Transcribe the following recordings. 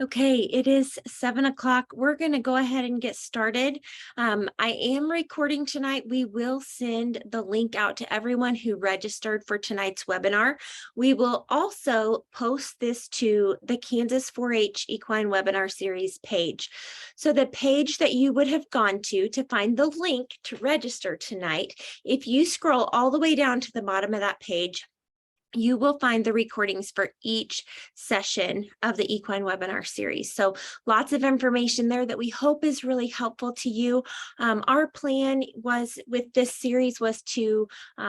Okay, it is 7 o'clock. We're going to go ahead and get started. I am recording tonight. We will send the link out to everyone who registered for tonight's webinar. We will also post this to the Kansas 4-H Equine Webinar Series page. So the page that you would have gone to find the link to register tonight, if you scroll all the way down to the bottom of that page, you will find the recordings for each session of the Equine Webinar Series. So lots of information there that we hope is really helpful to you. Our plan was with this series was to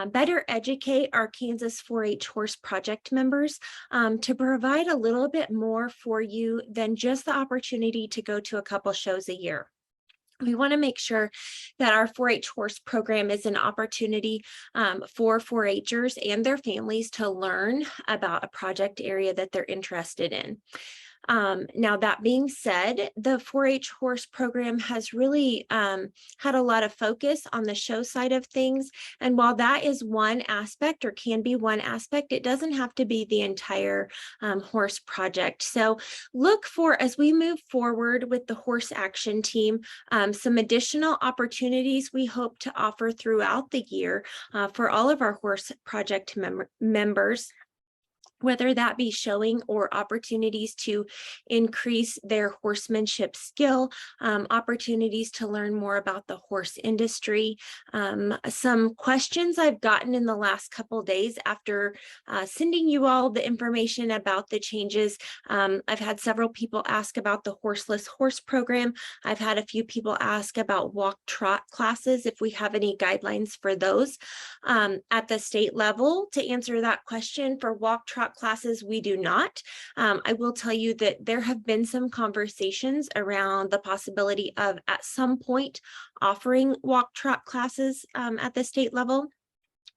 better educate our Kansas 4-H Horse Project members to provide a little bit more for you than just the opportunity to go to a couple shows a year. We want to make sure that our 4-H horse program is an opportunity for 4-Hers and their families to learn about a project area that they're interested in. Now, that being said, the 4-H horse program has really had a lot of focus on the show side of things. And while that is one aspect or can be one aspect, it doesn't have to be the entire horse project. So look for, as we move forward with the horse action team, some additional opportunities we hope to offer throughout the year for all of our horse project members, whether that be showing or opportunities to increase their horsemanship skill, opportunities to learn more about the horse industry. Some questions I've gotten in the last couple days after sending you all the information about the changes. I've had several people ask about the horseless horse program. I've had a few people ask about walk trot classes, if we have any guidelines for those. At the state level, to answer that question, for walk trot classes, we do not. I will tell you that there have been some conversations around the possibility of at some point offering walk trot classes at the state level.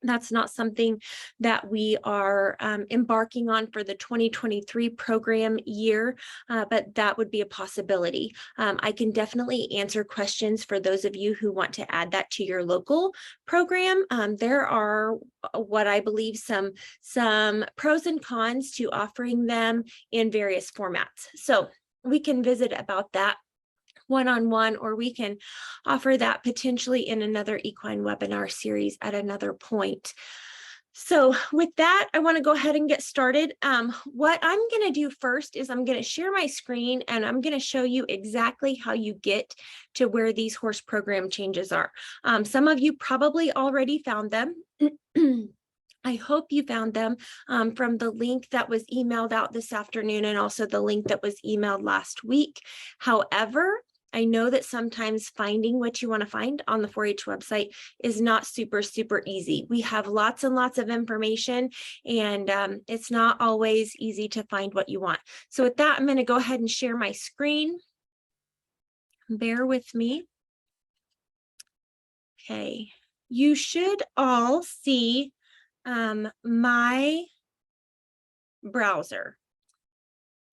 That's not something that we are embarking on for the 2023 program year, but that would be a possibility. I can definitely answer questions for those of you who want to add that to your local program. There are what I believe some pros and cons to offering them in various formats. So we can visit about that one-on-one, or we can offer that potentially in another equine webinar series at another point. So with that, I want to go ahead and get started. What I'm going to do first is I'm going to share my screen and I'm going to show you exactly how you get to where these horse program changes are. Some of you probably already found them. I hope you found them from the link that was emailed out this afternoon and also the link that was emailed last week. However, I know that sometimes finding what you want to find on the 4-H website is not super easy. We have lots and lots of information, and it's not always easy to find what you want. So with that, I'm going to go ahead and share my screen. Bear with me. Okay, you should all see my browser.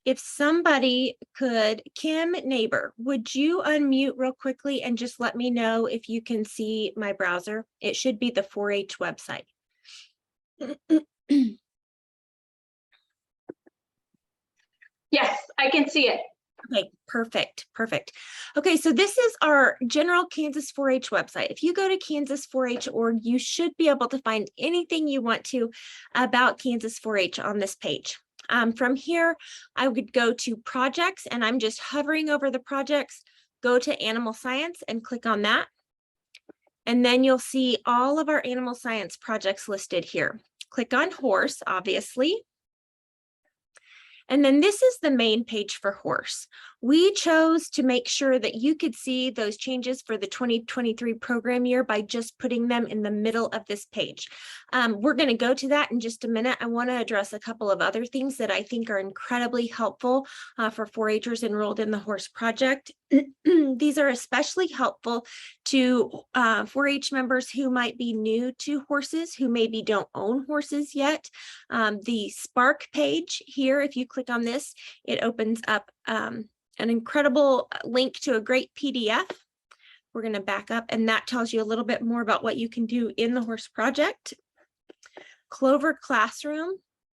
If somebody could, Kim Neighbor, would you unmute real quickly and just let me know if you can see my browser? It should be the 4-H website. Yes, I can see it. Okay, perfect. Okay, so this is our general Kansas 4-H website. If you go to kansas4h.org, you should be able to find anything you want to about Kansas 4-H on this page. From here, I would go to projects, and I'm just hovering over the projects, go to animal science and click on that. And then you'll see all of our animal science projects listed here. Click on horse, obviously. And then this is the main page for horse. We chose to make sure that you could see those changes for the 2023 program year by just putting them in the middle of this page. We're going to go to that in just a minute. I want to address a couple of other things that I think are incredibly helpful for 4-Hers enrolled in the horse project. These are especially helpful to 4-H members who might be new to horses, who maybe don't own horses yet. The Spark page here, if you click on this, it opens up an incredible link to a great PDF. We're going to back up, and that tells you a little bit more about what you can do in the horse project. Clover Classroom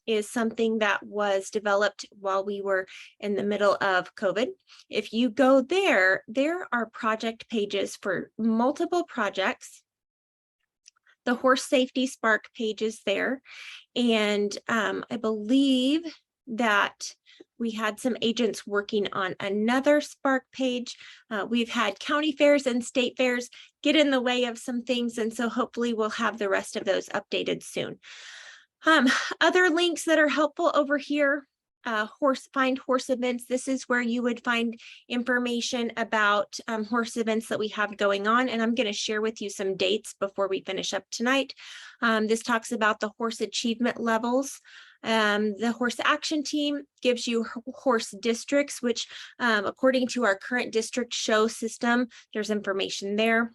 is something that was developed while we were in the middle of COVID. If you go there, there are project pages for multiple projects. The horse safety Spark page is there. And I believe that we had some agents working on another Spark page. We've had county fairs and state fairs get in the way of some things. And so hopefully we'll have the rest of those updated soon. Other links that are helpful over here, find horse events. This is where you would find information about horse events that we have going on. And I'm going to share with you some dates before we finish up tonight. This talks about the horse achievement levels. The horse action team gives you horse districts, which according to our current district show system, there's information there.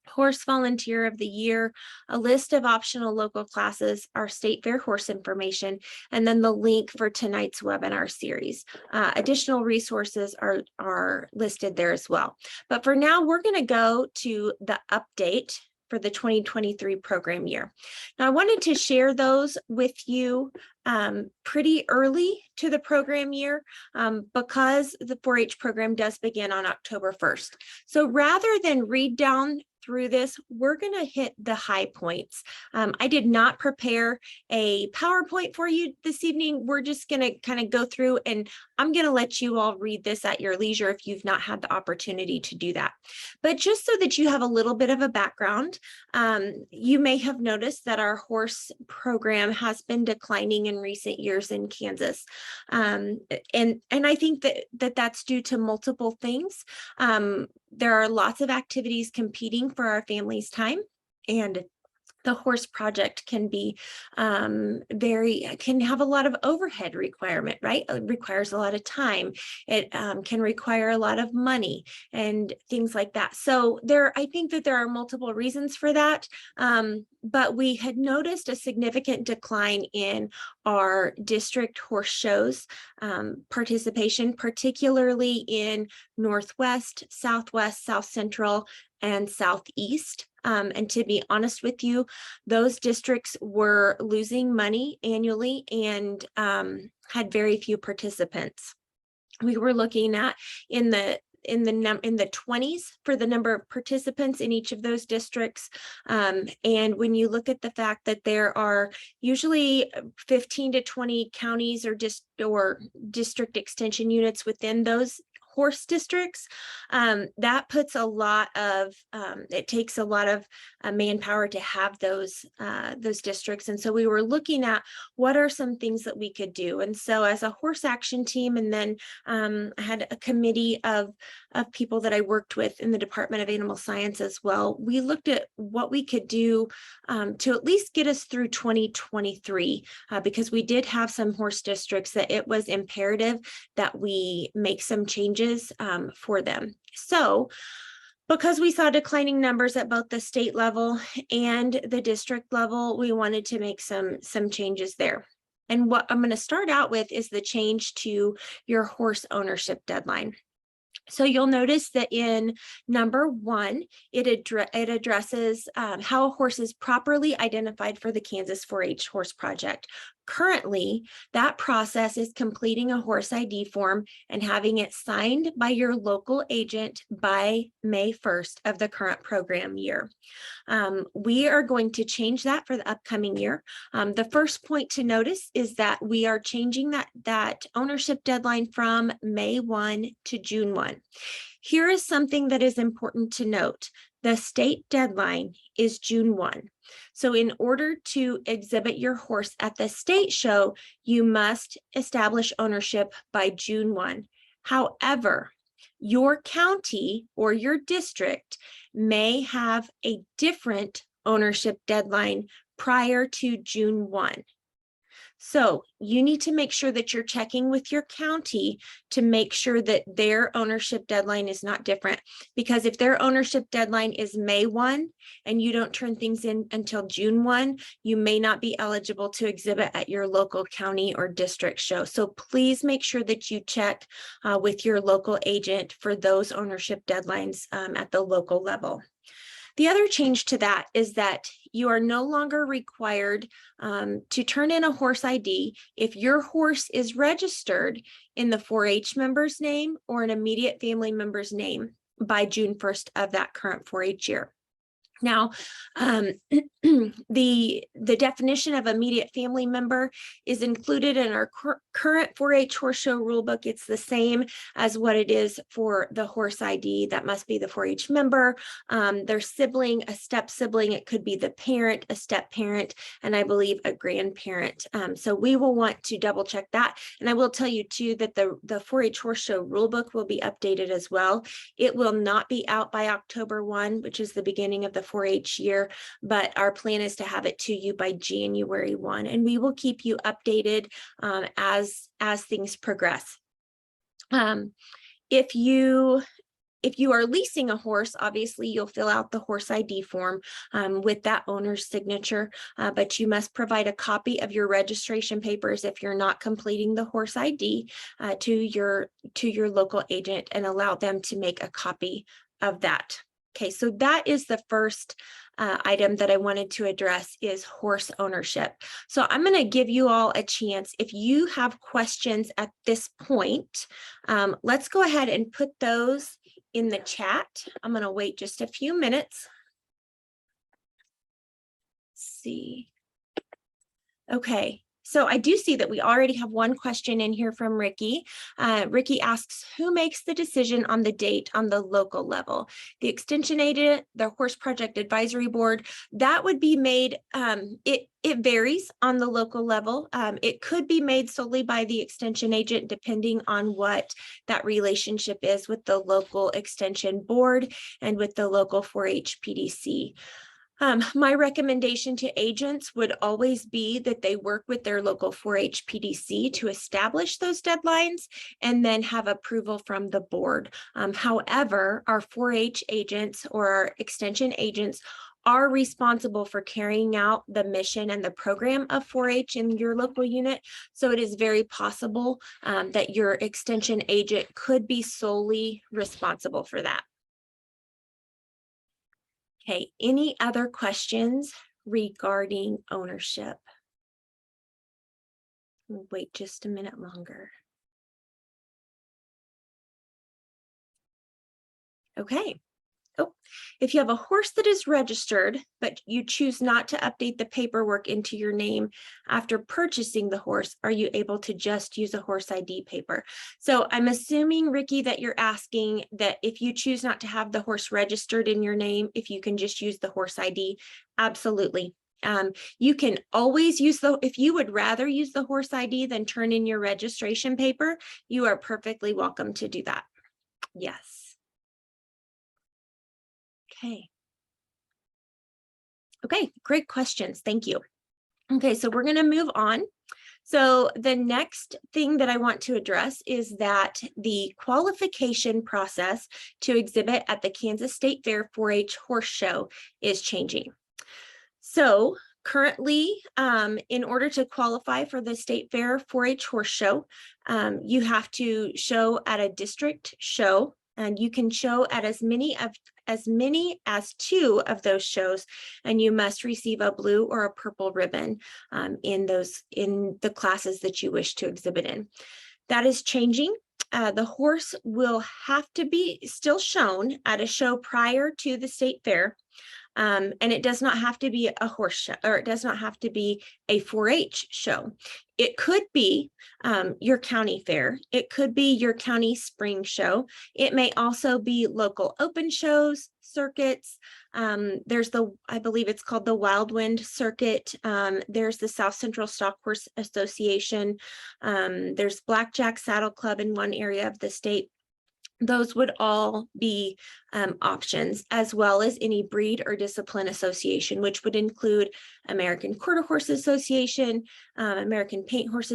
Horse Volunteer of the Year, a list of optional local classes, our state fair horse information, and then the link for tonight's webinar series. Additional resources are listed there as well. But for now, we're going to go to the update for the 2023 program year. Now, I wanted to share those with you pretty early to the program year because the 4-H program does begin on October 1st. So rather than read down through this, we're going to hit the high points. I did not prepare a PowerPoint for you this evening. We're just going to kind of go through, and I'm going to let you all read this at your leisure if you've not had the opportunity to do that. But just so that you have a little bit of a background, you may have noticed that our horse program has been declining in recent years in Kansas. And I think that's due to multiple things. There are lots of activities competing for our family's time, and the horse project can be can have a lot of overhead requirement, right? It requires a lot of time. It can require a lot of money and things like that. So I think that there are multiple reasons for that. But we had noticed a significant decline in our district horse shows participation, particularly in Northwest, Southwest, South Central, and Southeast. And to be honest with you, those districts were losing money annually and had very few participants. We were looking at in the 20s for the number of participants in each of those districts. And when you look at the fact that there are usually 15 to 20 counties or district extension units within those horse districts, that puts a lot of, it takes a lot of manpower to have those districts. And so we were looking at what are some things that we could do. And so as a horse action team, and then I had a committee of people that I worked with in the Department of Animal Science as well, we looked at what we could do to at least get us through 2023, because we did have some horse districts that it was imperative that we make some changes for them. So because we saw declining numbers at both the state level and the district level, we wanted to make some changes there. And what I'm going to start out with is the change to your horse ownership deadline. So you'll notice that in number 1, it addresses how a horse is properly identified for the Kansas 4-H horse project. Currently, that process is completing a horse ID form and having it signed by your local agent by May 1st of the current program year. We are going to change that for the upcoming year. The first point to notice is that we are changing that ownership deadline from May 1 to June 1. Here is something that is important to note. The state deadline is June 1. So in order to exhibit your horse at the state show, you must establish ownership by June 1. However, your county or your district may have a different ownership deadline prior to June 1. So you need to make sure that you're checking with your county to make sure that their ownership deadline is not different. Because if their ownership deadline is May 1 and you don't turn things in until June 1, you may not be eligible to exhibit at your local county or district show. So please make sure that you check with your local agent for those ownership deadlines at the local level. The other change to that is that you are no longer required to turn in a horse ID if your horse is registered in the 4-H member's name or an immediate family member's name by June 1st of that current 4-H year. Now, the definition of immediate family member is included in our current 4-H horse show rulebook. It's the same as what it is for the horse ID. That must be the 4-H member, their sibling, a step sibling. It could be the parent, a step parent, and I believe a grandparent. So we will want to double check that. And I will tell you too that the 4-H horse show rulebook will be updated as well. It will not be out by October 1, which is the beginning of the 4-H year, but our plan is to have it to you by January 1, and we will keep you updated as things progress. If you are leasing a horse, obviously you'll fill out the horse ID form with that owner's signature, but you must provide a copy of your registration papers if you're not completing the horse ID to your local agent, and allow them to make a copy of that. Okay, so that is the first item that I wanted to address, is horse ownership. So I'm going to give you all a chance. If you have questions at this point, let's go ahead and put those in the chat. I'm going to wait just a few minutes. Let's see. Okay. So I do see that we already have one question in here from Ricky. Ricky asks, who makes the decision on the date on the local level? The extension agent, the Horse Project Advisory Board, that would be made, it varies on the local level. It could be made solely by the extension agent, depending on what that relationship is with the local extension board and with the local 4-H PDC. My recommendation to agents would always be that they work with their local 4-H PDC to establish those deadlines and then have approval from the board. However, our 4-H agents or our extension agents are responsible for carrying out the mission and the program of 4-H in your local unit. So it is very possible that your extension agent could be solely responsible for that. Okay, any other questions regarding ownership? We'll wait just a minute longer. Okay. Oh, if you have a horse that is registered, but you choose not to update the paperwork into your name after purchasing the horse, are you able to just use a horse ID paper? So I'm assuming, Ricky, that you're asking that if you choose not to have the horse registered in your name, if you can just use the horse ID. Absolutely. You can always use if you would rather use the horse ID than turn in your registration paper, you are perfectly welcome to do that. Yes. Okay, great questions. Thank you. Okay, so we're going to move on. So the next thing that I want to address is that the qualification process to exhibit at the Kansas State Fair 4-H Horse Show is changing. So currently, in order to qualify for the State Fair 4-H Horse Show, you have to show at a district show, and you can show at as many as 2 of those shows, and you must receive a blue or a purple ribbon in the classes that you wish to exhibit in. That is changing. The horse will have to be still shown at a show prior to the state fair. And it does not have to be a horse show, or it does not have to be a 4-H show. It could be your county fair. It could be your county spring show. It may also be local open shows, circuits. There's I believe it's called the Wild Wind Circuit. There's the South Central Stock Horse Association. There's Blackjack Saddle Club in one area of the state. Those would all be options, as well as any breed or discipline association, which would include American Quarter Horse Association, American Paint Horse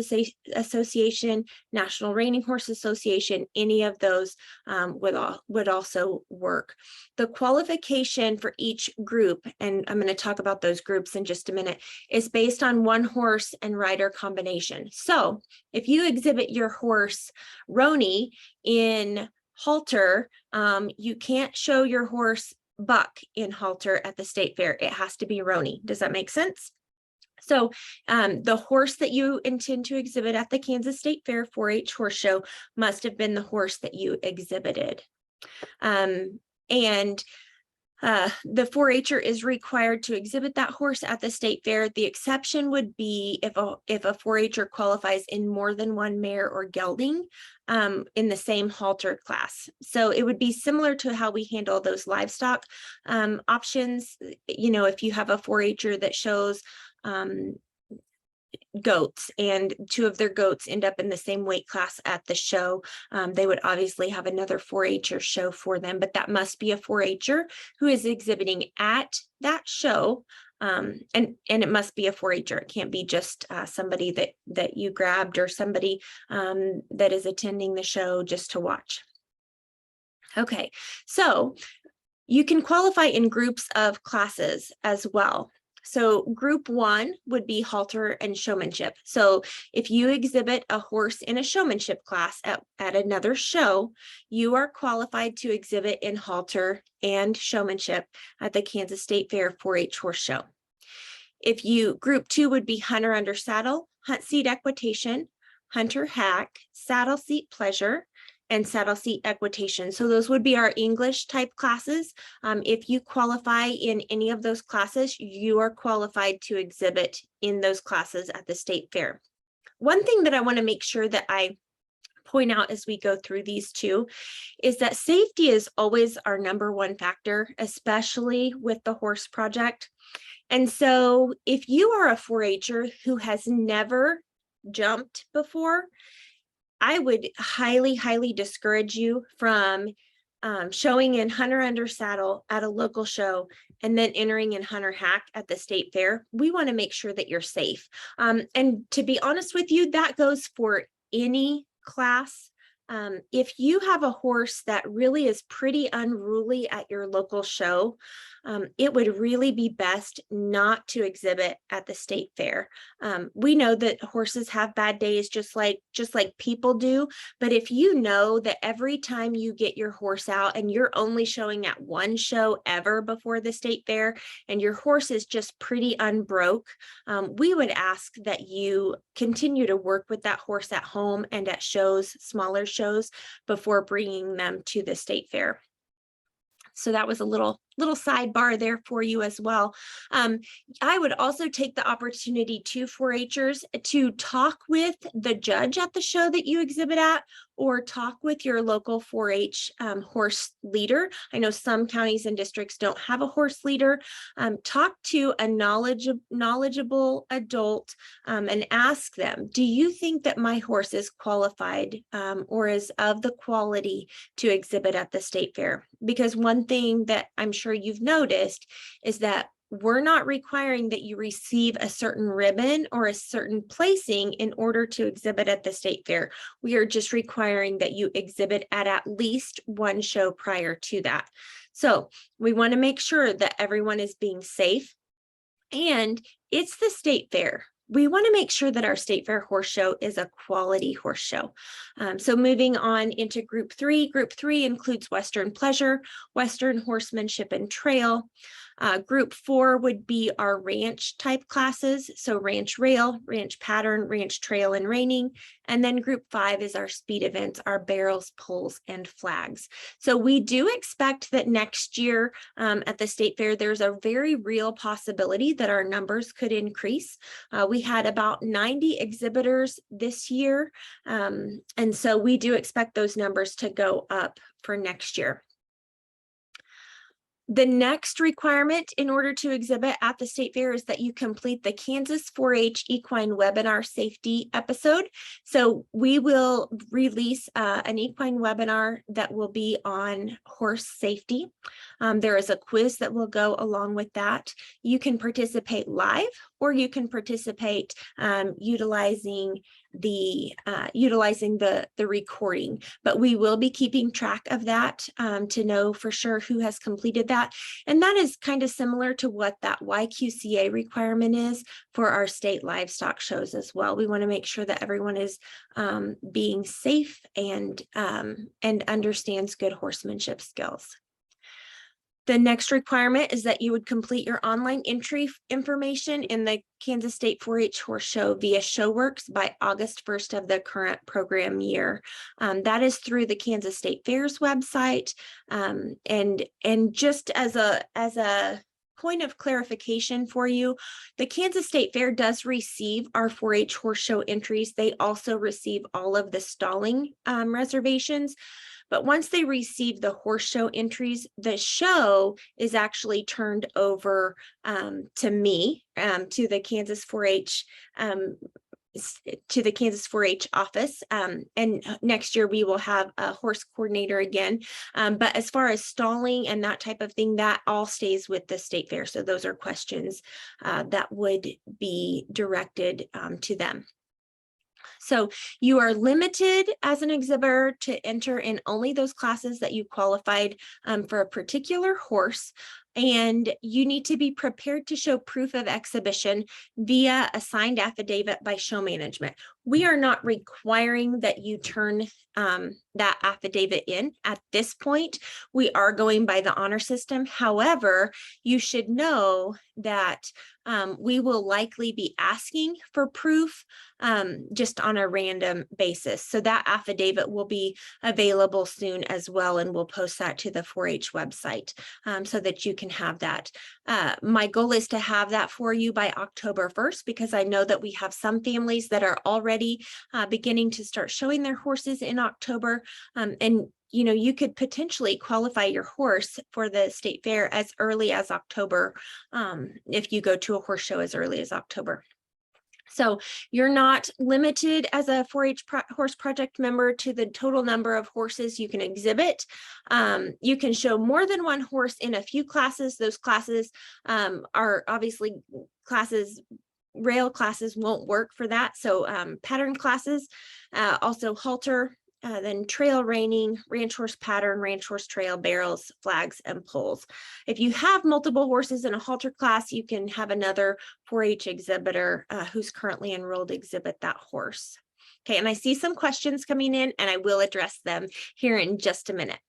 Association, National Reining Horse Association. Any of those would also work. The qualification for each group, and I'm going to talk about those groups in just a minute, is based on one horse and rider combination. So if you exhibit your horse Roni in halter, you can't show your horse buck in halter at the state fair. It has to be Roni. Does that make sense? So the horse that you intend to exhibit at the Kansas State Fair 4-H horse show must have been the horse that you exhibited. And the 4-H'er is required to exhibit that horse at the state fair. The exception would be if a 4-H'er qualifies in more than one mare or gelding in the same halter class. So it would be similar to how we handle those livestock options. You know, if you have a 4-H'er that shows goats and two of their goats end up in the same weight class at the show, they would obviously have another 4-H'er show for them, but that must be a 4-H'er who is exhibiting at that show. And it must be a 4-H'er. It can't be just somebody that you grabbed or somebody that is attending the show just to watch. Okay, so you can qualify in groups of classes as well. So group 1 would be halter and showmanship. So if you exhibit a horse in a showmanship class at another show, you are qualified to exhibit in halter and showmanship at the Kansas State Fair 4-H horse show. If you, group 2 would be hunter under saddle, hunt seat equitation, hunter hack, saddle seat pleasure, and saddle seat equitation. So those would be our English type classes. If you qualify in any of those classes, you are qualified to exhibit in those classes at the state fair. One thing that I want to make sure that I point out as we go through these two is that safety is always our #1 factor, especially with the horse project. And so if you are a 4-H'er who has never jumped before, I would highly, highly discourage you from showing in hunter under saddle at a local show and then entering in hunter hack at the state fair. We want to make sure that you're safe. And to be honest with you, that goes for any class. If you have a horse that really is pretty unruly at your local show, it would really be best not to exhibit at the state fair. We know that horses have bad days just like people do, but if you know that every time you get your horse out and you're only showing at one show ever before the state fair and your horse is just pretty unbroke, we would ask that you continue to work with that horse at home and at shows, smaller shows, before bringing them to the state fair. So that was a little sidebar there for you as well. I would also take the opportunity to 4-H'ers to talk with the judge at the show that you exhibit at, or talk with your local 4-H horse leader. I know some counties and districts don't have a horse leader. Talk to a knowledgeable adult and ask them, do you think that my horse is qualified or is of the quality to exhibit at the state fair? Because one thing that I'm sure you've noticed is that we're not requiring that you receive a certain ribbon or a certain placing in order to exhibit at the state fair. We are just requiring that you exhibit at least one show prior to that. So we want to make sure that everyone is being safe, and it's the state fair. We want to make sure that our state fair horse show is a quality horse show. So moving on into group 3. Group 3 includes Western pleasure, Western horsemanship and trail. Group 4 would be our ranch type classes. So ranch rail, ranch pattern, ranch trail and reining. And then group 5 is our speed events, our barrels, pulls, and flags. So we do expect that next year at the state fair, there's a very real possibility that our numbers could increase. We had about 90 exhibitors this year. And so we do expect those numbers to go up for next year. The next requirement in order to exhibit at the state fair is that you complete the Kansas 4-H Equine Webinar Safety episode. So we will release an equine webinar that will be on horse safety. There is a quiz that will go along with that. You can participate live, or you can participate utilizing the recording, but we will be keeping track of that to know for sure who has completed that. And that is kind of similar to what that YQCA requirement is for our state livestock shows as well. We want to make sure that everyone is being safe and understands good horsemanship skills. The next requirement is that you would complete your online entry information in the Kansas State 4-H Horse Show via ShowWorks by August 1st of the current program year. That is through the Kansas State Fair's website. And just as a point of clarification for you, the Kansas State Fair does receive our 4-H Horse Show entries. They also receive all of the stalling reservations. But once they receive the horse show entries, the show is actually turned over to me, to the Kansas 4-H office. And next year we will have a horse coordinator again. But as far as stalling and that type of thing, that all stays with the state fair. So those are questions that would be directed to them. So you are limited as an exhibitor to enter in only those classes that you qualified for a particular horse. And you need to be prepared to show proof of exhibition via a signed affidavit by show management. We are not requiring that you turn that affidavit in at this point. We are going by the honor system. However, you should know that we will likely be asking for proof just on a random basis. So that affidavit will be available soon as well, and we'll post that to the 4-H website so that you can have that. My goal is to have that for you by October 1st, because I know that we have some families that are already beginning to start showing their horses in October. And you know, you could potentially qualify your horse for the state fair as early as October if you go to a horse show as early as October. So you're not limited as a 4-H horse project member to the total number of horses you can exhibit. You can show more than one horse in a few classes. Those classes are obviously classes. Rail classes won't work for that. So pattern classes, also halter, then trail reining, ranch horse pattern, ranch horse trail, barrels, flags, and poles. If you have multiple horses in a halter class, you can have another 4-H exhibitor who's currently enrolled exhibit that horse. Okay, and I see some questions coming in, and I will address them here in just a minute.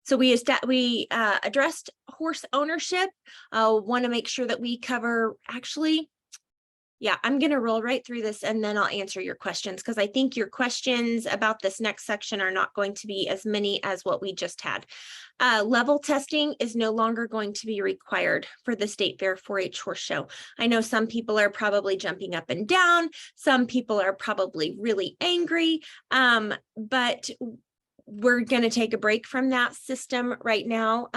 So we addressed horse ownership. Want to make sure that we cover, actually, yeah, I'm going to roll right through this and then I'll answer your questions, because I think your questions about this next section are not going to be as many as what we just had. Level testing is no longer going to be required for the State Fair 4-H Horse Show. I know some people are probably jumping up and down. Some people are probably really angry, but we're going to take a break from that system right now.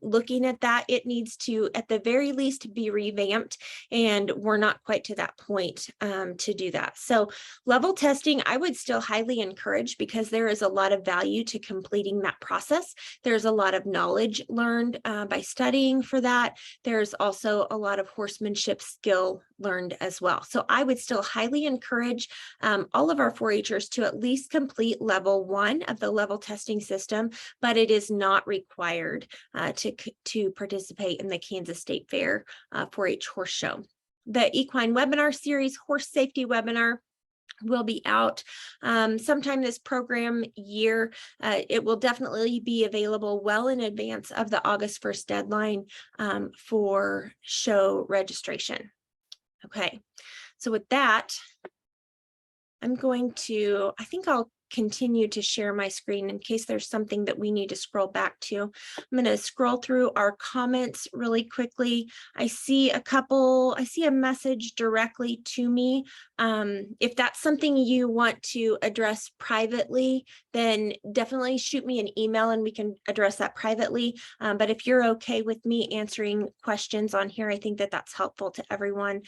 Looking at that, it needs to, at the very least, be revamped, and we're not quite to that point to do that. So level testing, I would still highly encourage, because there is a lot of value to completing that process. There's a lot of knowledge learned by studying for that. There's also a lot of horsemanship skill learned as well. So I would still highly encourage all of our 4-Hers to at least complete level 1 of the level testing system, but it is not required to participate in the Kansas State Fair 4-H Horse Show. The Equine Webinar Series Horse Safety Webinar will be out sometime this program year. It will definitely be available well in advance of the August 1st deadline for show registration. Okay, so with that, I'm going to, I think I'll continue to share my screen in case there's something that we need to scroll back to. I'm going to scroll through our comments really quickly. I see a message directly to me. If that's something you want to address privately, then definitely shoot me an email and we can address that privately. But if you're okay with me answering questions on here, I think that that's helpful to everyone.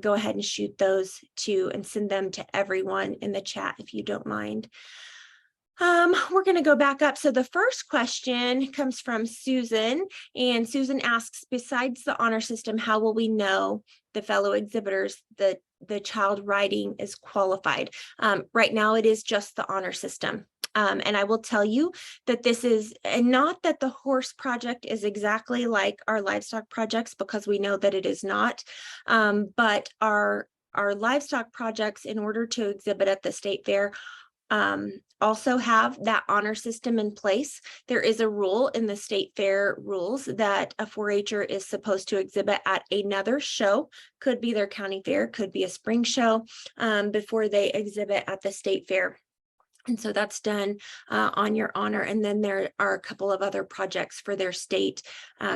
Go ahead and shoot those and send them to everyone in the chat if you don't mind. We're going to go back up. So the first question comes from Susan, and Susan asks, besides the honor system, how will we know the fellow exhibitors that the child riding is qualified? Right now, it is just the honor system. And I will tell you that this is, and not that the horse project is exactly like our livestock projects, because we know that it is not, but our livestock projects, in order to exhibit at the state fair, also have that honor system in place. There is a rule in the state fair rules that a 4-H'er is supposed to exhibit at another show, could be their county fair, could be a spring show, before they exhibit at the state fair. And so that's done on your honor. And then there are a couple of other projects for their state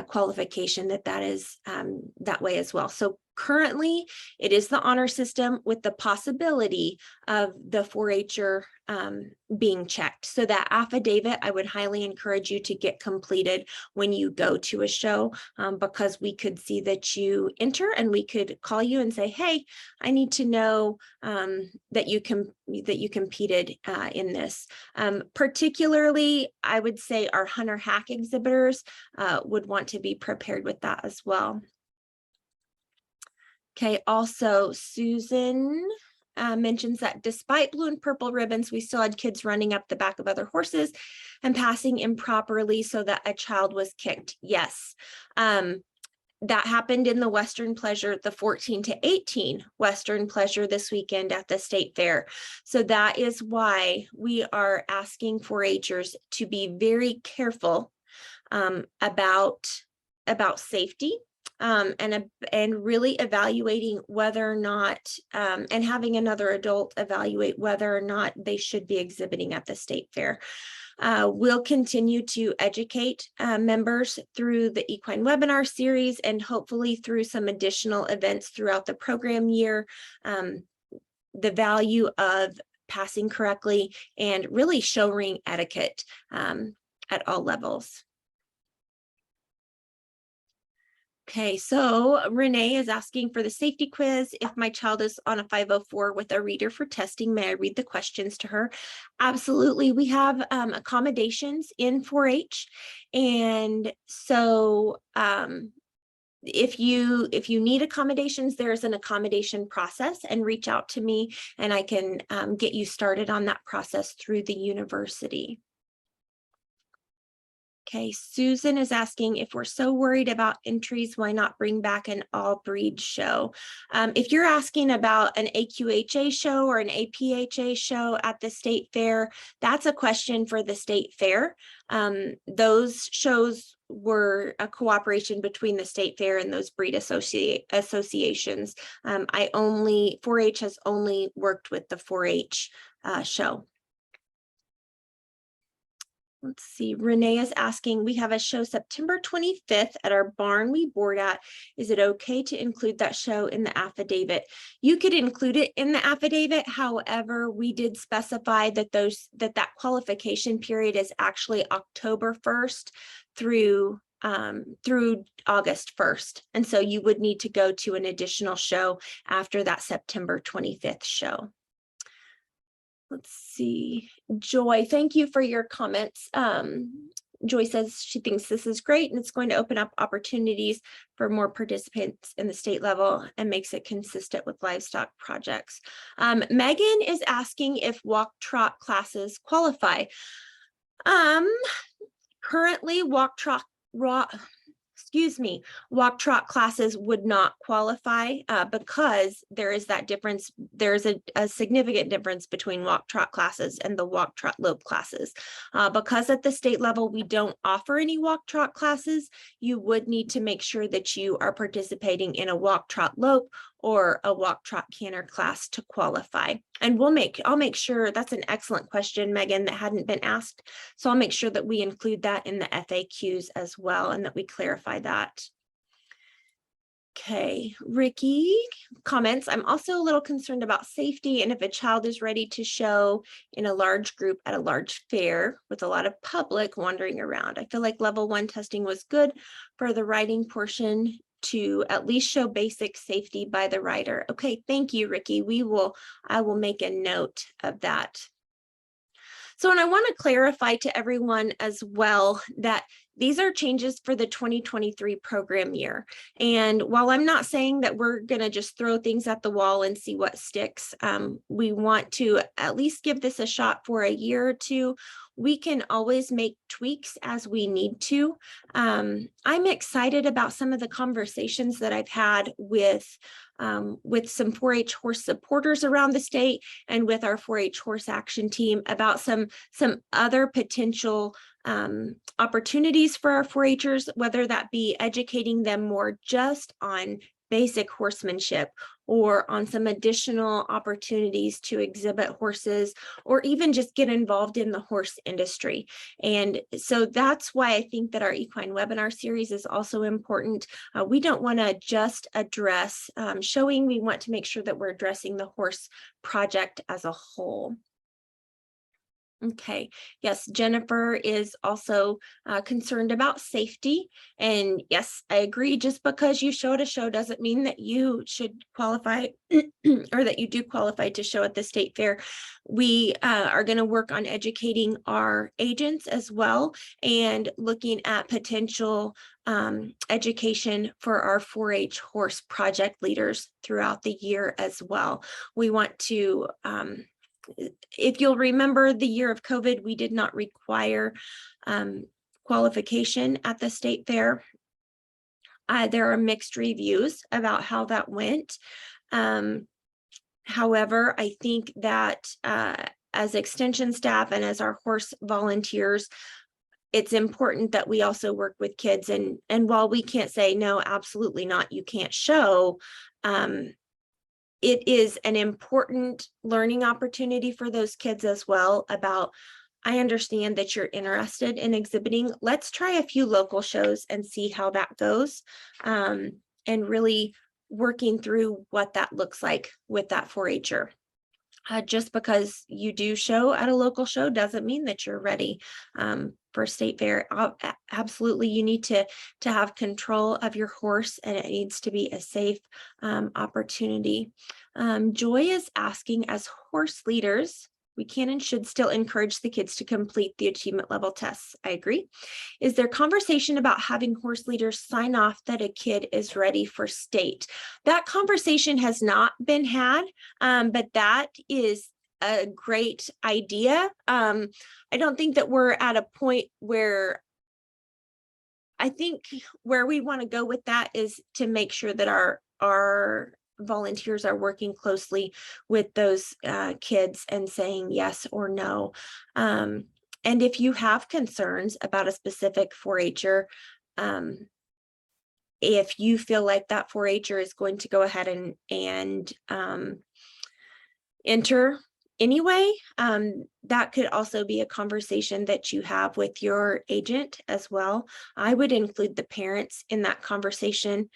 qualification that is that way as well. So currently it is the honor system with the possibility of the 4-H'er being checked. So that affidavit, I would highly encourage you to get completed when you go to a show, because we could see that you enter and we could call you and say, hey, I need to know that you competed in this. Particularly, I would say our hunter hack exhibitors would want to be prepared with that as well. Okay, also Susan mentions that despite blue and purple ribbons, we still had kids running up the back of other horses and passing improperly so that a child was kicked. Yes, that happened in the Western Pleasure, the 14 to 18 Western Pleasure this weekend at the State Fair. So that is why we are asking 4-H'ers to be very careful about safety. And really evaluating whether or not, and having another adult evaluate whether or not they should be exhibiting at the state fair. We'll continue to educate members through the Equine Webinar series and hopefully through some additional events throughout the program year, the value of passing correctly and really show ring etiquette at all levels. Okay, so Renee is asking for the safety quiz. If my child is on a 504 with a reader for testing, may I read the questions to her? Absolutely. We have accommodations in 4-H. And so if you need accommodations, there's an accommodation process, and reach out to me and I can get you started on that process through the university. Okay, Susan is asking, if we're so worried about entries, why not bring back an all breed show? If you're asking about an AQHA show or an APHA show at the state fair, that's a question for the state fair. Those shows were a cooperation between the state fair and those breed associations. 4-H has only worked with the 4-H show. Let's see, Renee is asking, we have a show September 25th at our barn we board at. Is it okay to include that show in the affidavit? You could include it in the affidavit. However, we did specify that that qualification period is actually October 1st through August 1st. And so you would need to go to an additional show after that September 25th show. Let's see, Joy, thank you for your comments. Joy says she thinks this is great and it's going to open up opportunities for more participants in the state level and makes it consistent with livestock projects. Megan is asking if walk trot classes qualify. Currently walk trot classes would not qualify because there is that difference. There's a significant difference between walk trot classes and the walk trot lope classes. Because at the state level, we don't offer any walk trot classes, you would need to make sure that you are participating in a walk trot lope or a walk trot canter class to qualify. And I'll make sure, that's an excellent question, Megan, that hadn't been asked. So I'll make sure that we include that in the FAQs as well and that we clarify that. Okay, Ricky comments, I'm also a little concerned about safety and if a child is ready to show in a large group at a large fair with a lot of public wandering around. I feel like level 1 testing was good for the riding portion to at least show basic safety by the rider. Okay, thank you, Ricky. I will make a note of that. So, and I want to clarify to everyone as well that these are changes for the 2023 program year. And while I'm not saying that we're going to just throw things at the wall and see what sticks, we want to at least give this a shot for a year or two. We can always make tweaks as we need to. I'm excited about some of the conversations that I've had with some 4-H horse supporters around the state and with our 4-H horse action team about some other potential opportunities for our 4-Hers, whether that be educating them more just on basic horsemanship or on some additional opportunities to exhibit horses or even just get involved in the horse industry. And so that's why I think that our equine webinar series is also important. We don't want to just address showing, we want to make sure that we're addressing the horse project as a whole. Okay, yes, Jennifer is also concerned about safety. And yes, I agree. Just because you showed a show doesn't mean that you should qualify or that you do qualify to show at the state fair. We are going to work on educating our agents as well and looking at potential education for our 4-H horse project leaders throughout the year as well. We want to if you'll remember the year of COVID, we did not require qualification at the state fair. There are mixed reviews about how that went. However, I think that as extension staff and as our horse volunteers, it's important that we also work with kids. And while we can't say, no, absolutely not, you can't show, it is an important learning opportunity for those kids as well about, I understand that you're interested in exhibiting. Let's try a few local shows and see how that goes. And really working through what that looks like with that 4-Her. Just because you do show at a local show doesn't mean that you're ready for state fair. Absolutely, you need to have control of your horse, and it needs to be a safe opportunity. Joy is asking, as horse leaders, we can and should still encourage the kids to complete the achievement level tests. I agree. Is there conversation about having horse leaders sign off that a kid is ready for state? That conversation has not been had, but that is a great idea. I don't think that we're at a point where I think where we want to go with that is to make sure that our volunteers are working closely with those kids and saying yes or no. And if you have concerns about a specific 4-Her, if you feel like that 4-Her is going to go ahead and enter anyway, that could also be a conversation that you have with your agent as well. I would include the parents in that conversation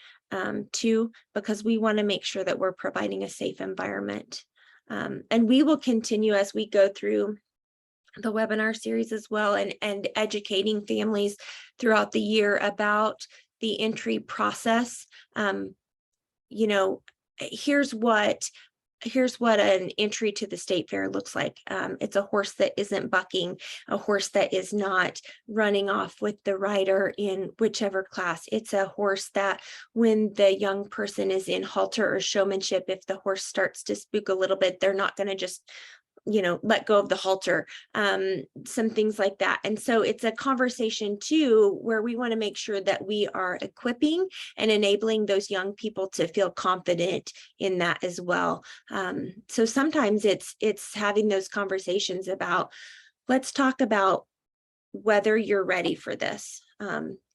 too, because we want to make sure that we're providing a safe environment. And we will continue as we go through the webinar series as well, and educating families throughout the year about the entry process. You know, here's what an entry to the state fair looks like. It's a horse that isn't bucking, a horse that is not running off with the rider in whichever class. It's a horse that when the young person is in halter or showmanship, if the horse starts to spook a little bit, they're not going to just let go of the halter, some things like that. And so it's a conversation too, where we want to make sure that we are equipping and enabling those young people to feel confident in that as well. So sometimes it's having those conversations about, let's talk about whether you're ready for this.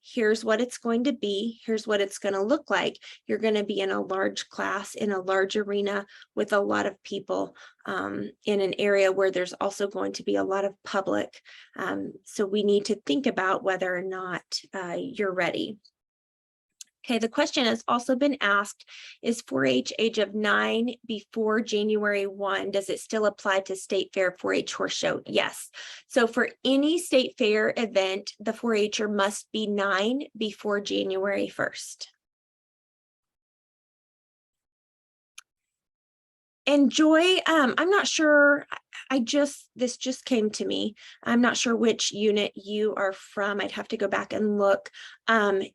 Here's what it's going to be. Here's what it's going to look like. You're going to be in a large class, in a large arena with a lot of people, in an area where there's also going to be a lot of public. So we need to think about whether or not you're ready. Okay, the question has also been asked, is 4-H age of 9 before January 1? Does it still apply to state fair 4-H horse show? Yes. So for any state fair event, the 4-Her must be 9 before January 1st. And Joy, I'm not sure, this just came to me. I'm not sure which unit you are from. I'd have to go back and look. The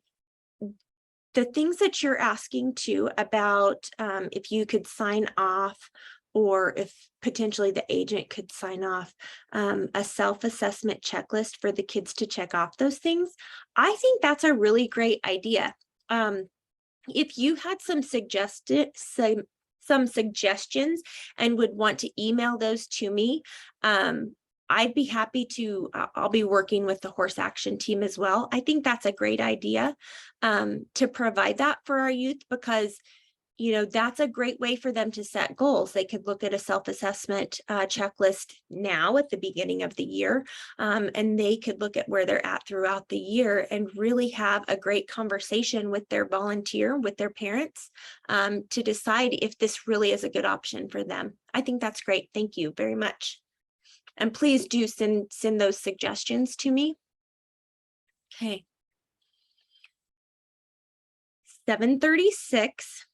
things that you're asking too about if you could sign off, or if potentially the agent could sign off a self-assessment checklist for the kids to check off those things. I think that's a really great idea. If you had some suggestions and would want to email those to me, I'd be happy to. I'll be working with the horse action team as well. I think that's a great idea to provide that for our youth, because that's a great way for them to set goals. They could look at a self-assessment checklist now at the beginning of the year, and they could look at where they're at throughout the year and really have a great conversation with their volunteer, with their parents, to decide if this really is a good option for them. I think that's great. Thank you very much. And please do send those suggestions to me. Okay. 7:36.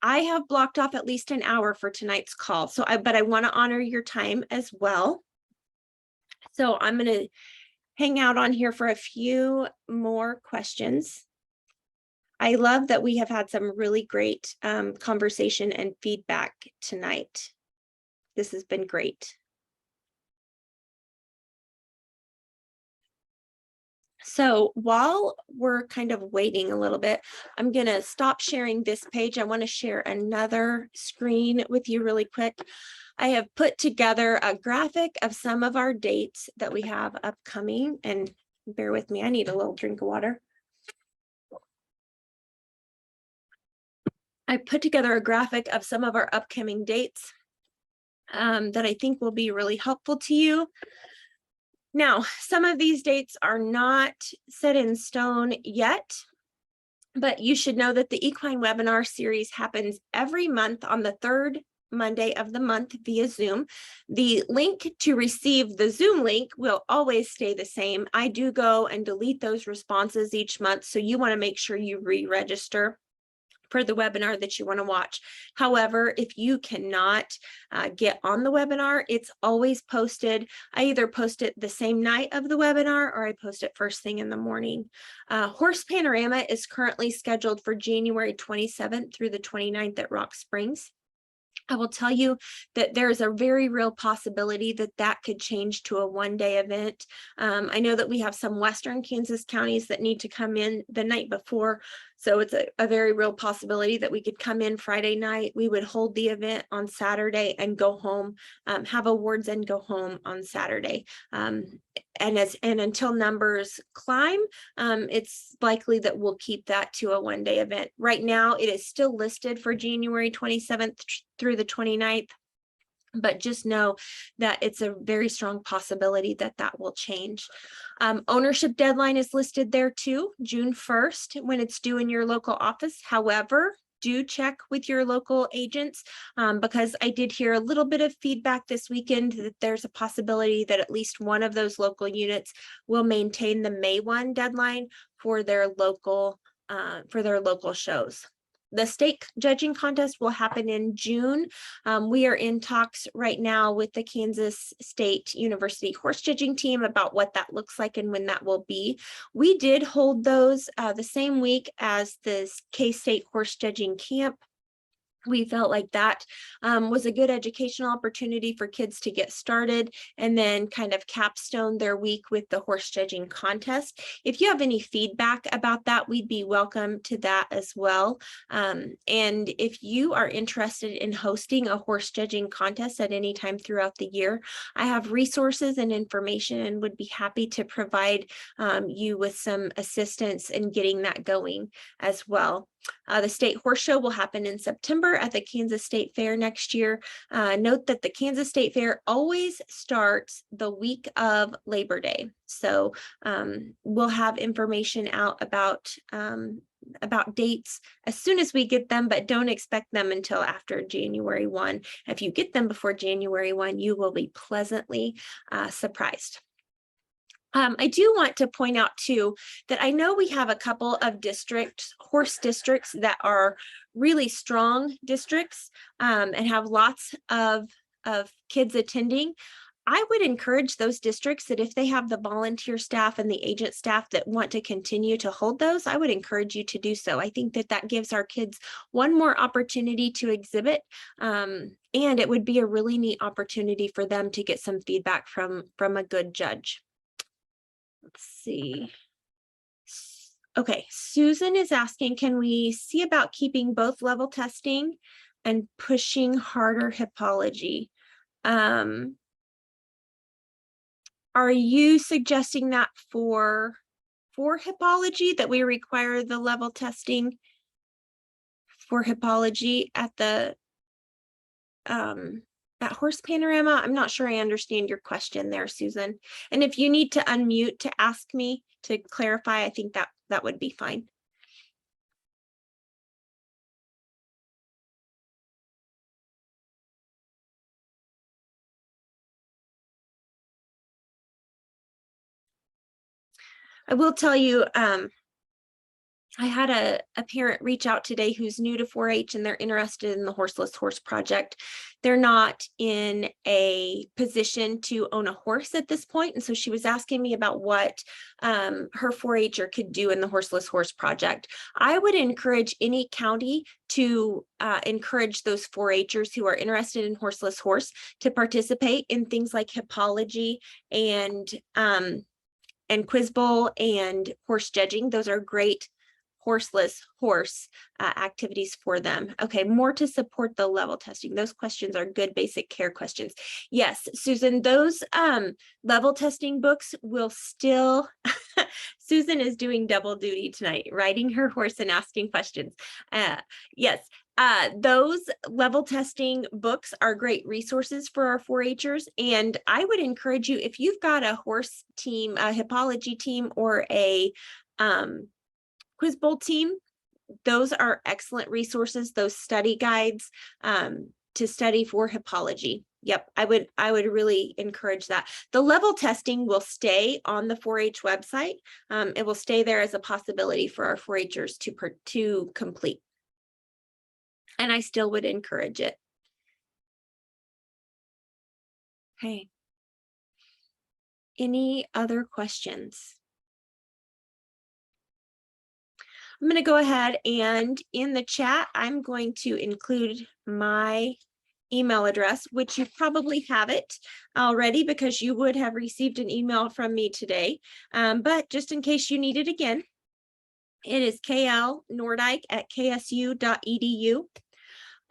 I have blocked off at least an hour for tonight's call. But I want to honor your time as well. So I'm going to hang out on here for a few more questions. I love that we have had some really great conversation and feedback tonight. This has been great. So while we're kind of waiting a little bit, I'm going to stop sharing this page. I want to share another screen with you really quick. I have put together a graphic of some of our dates that we have upcoming, and bear with me, I need a little drink of water. I put together a graphic of some of our upcoming dates that I think will be really helpful to you. Now, some of these dates are not set in stone yet, but you should know that the Equine Webinar series happens every month on the third Monday of the month via Zoom. The link to receive the Zoom link will always stay the same. I do go and delete those responses each month, so you want to make sure you re-register for the webinar that you want to watch. However, if you cannot get on the webinar, it's always posted. I either post it the same night of the webinar or I post it first thing in the morning. Horse Panorama is currently scheduled for January 27th through the 29th at Rock Springs. I will tell you that there's a very real possibility that that could change to a one-day event. I know that we have some Western Kansas counties that need to come in the night before. So it's a very real possibility that we could come in Friday night. We would hold the event on Saturday and go home, have awards and go home on Saturday. And until numbers climb, it's likely that we'll keep that to a one-day event. Right now, it is still listed for January 27th through the 29th. But just know that it's a very strong possibility that that will change. Ownership deadline is listed there too, June 1st, when it's due in your local office. However, do check with your local agents because I did hear a little bit of feedback this weekend that there's a possibility that at least one of those local units will maintain the May 1 deadline for their local shows. The state judging contest will happen in June. We are in talks right now with the Kansas State University horse judging team about what that looks like and when that will be. We did hold those the same week as the K-State horse judging camp. We felt like that was a good educational opportunity for kids to get started and then kind of capstone their week with the horse judging contest. If you have any feedback about that, we'd be welcome to that as well. And if you are interested in hosting a horse judging contest at any time throughout the year, I have resources and information and would be happy to provide you with some assistance in getting that going as well. The state horse show will happen in September at the Kansas State Fair next year. Note that the Kansas State Fair always starts the week of Labor Day. So we'll have information out about dates as soon as we get them, but don't expect them until after January 1. If you get them before January 1, you will be pleasantly surprised. I do want to point out too that I know we have a couple of districts, horse districts that are really strong districts and have lots of kids attending. I would encourage those districts that if they have the volunteer staff and the agent staff that want to continue to hold those, I would encourage you to do so. I think that that gives our kids one more opportunity to exhibit, and it would be a really neat opportunity for them to get some feedback from a good judge. Let's see. Okay, Susan is asking, can we see about keeping both level testing and pushing harder hippology? Are you suggesting that for hippology, that we require the level testing for hippology at the at Horse Panorama? I'm not sure I understand your question there, Susan. And if you need to unmute to ask me to clarify, I think that would be fine. I will tell you, I had a parent reach out today who's new to 4-H and they're interested in the Horseless Horse Project. They're not in a position to own a horse at this point. And so she was asking me about what her 4-H'er could do in the Horseless Horse Project. I would encourage any county to encourage those 4-H'ers who are interested in horseless horse to participate in things like hippology and quiz bowl and horse judging. Those are great horseless horse activities for them. Okay, more to support the level testing. Those questions are good basic care questions. Yes, Susan, those level testing books will still, Susan is doing double duty tonight, riding her horse and asking questions. Yes, those level testing books are great resources for our 4-H'ers. And I would encourage you, if you've got a horse team, a hippology team, or a quiz bowl team, those are excellent resources, those study guides to study for hippology. Yep, I would really encourage that. The level testing will stay on the 4-H website. It will stay there as a possibility for our 4-H'ers to complete. And I still would encourage it. Okay. Any other questions? I'm going to go ahead and in the chat, I'm going to include my email address, which you probably have it already because you would have received an email from me today. But just in case you need it again, it is klnordyke@ksu.edu.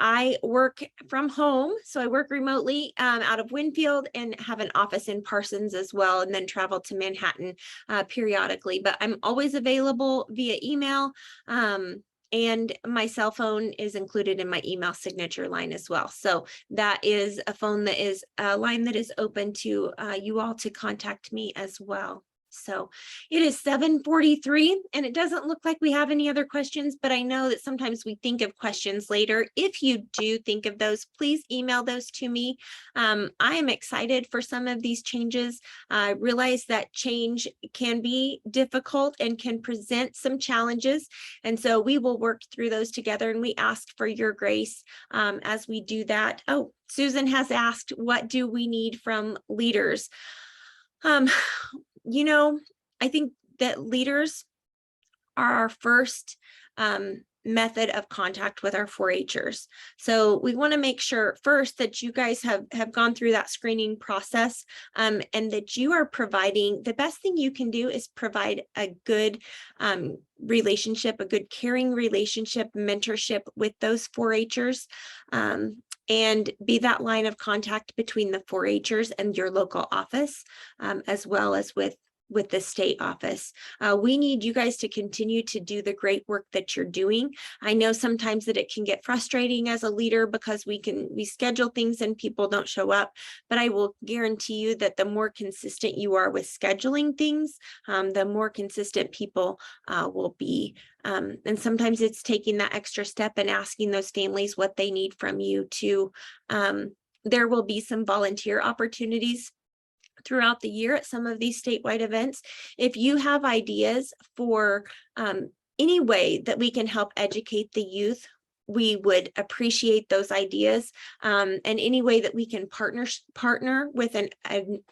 I work from home, so I work remotely out of Winfield and have an office in Parsons as well, and then travel to Manhattan periodically. But I'm always available via email, and my cell phone is included in my email signature line as well. So that is a phone that is a line that is open to you all to contact me as well. So it is 7:43 and it doesn't look like we have any other questions, but I know that sometimes we think of questions later. If you do think of those, please email those to me. I am excited for some of these changes. I realize that change can be difficult and can present some challenges. And so we will work through those together, and we ask for your grace as we do that. Oh, Susan has asked, what do we need from leaders? You know, I think that leaders are our first method of contact with our 4-H'ers. So we want to make sure first that you guys have gone through that screening process and that you are providing, the best thing you can do is provide a good relationship, a good caring relationship, mentorship with those 4-H'ers. And be that line of contact between the 4-H'ers and your local office, as well as with the state office. We need you guys to continue to do the great work that you're doing. I know sometimes that it can get frustrating as a leader because we schedule things and people don't show up, but I will guarantee you that the more consistent you are with scheduling things, the more consistent people will be. And sometimes it's taking that extra step and asking those families what they need from you to, there will be some volunteer opportunities throughout the year at some of these statewide events. If you have ideas for any way that we can help educate the youth, we would appreciate those ideas, and any way that we can partner with an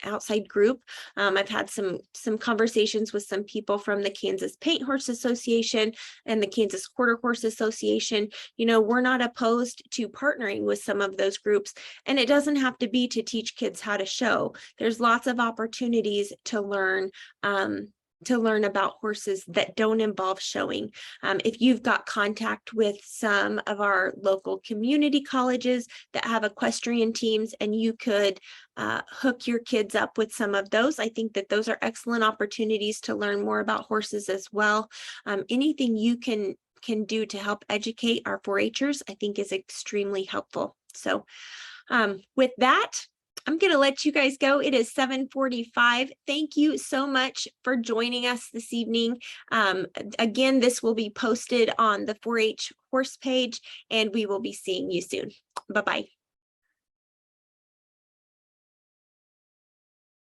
outside group. I've had some conversations with some people from the Kansas Paint Horse Association and the Kansas Quarter Horse Association. You know, we're not opposed to partnering with some of those groups, and it doesn't have to be to teach kids how to show. There's lots of opportunities to learn about horses that don't involve showing. If you've got contact with some of our local community colleges that have equestrian teams, and you could hook your kids up with some of those, I think that those are excellent opportunities to learn more about horses as well. Anything you can do to help educate our 4-Hers, I think, is extremely helpful. So with that, I'm going to let you guys go. It is 7:45. Thank you so much for joining us this evening. Again, this will be posted on the 4-H horse page, and we will be seeing you soon. Bye-bye.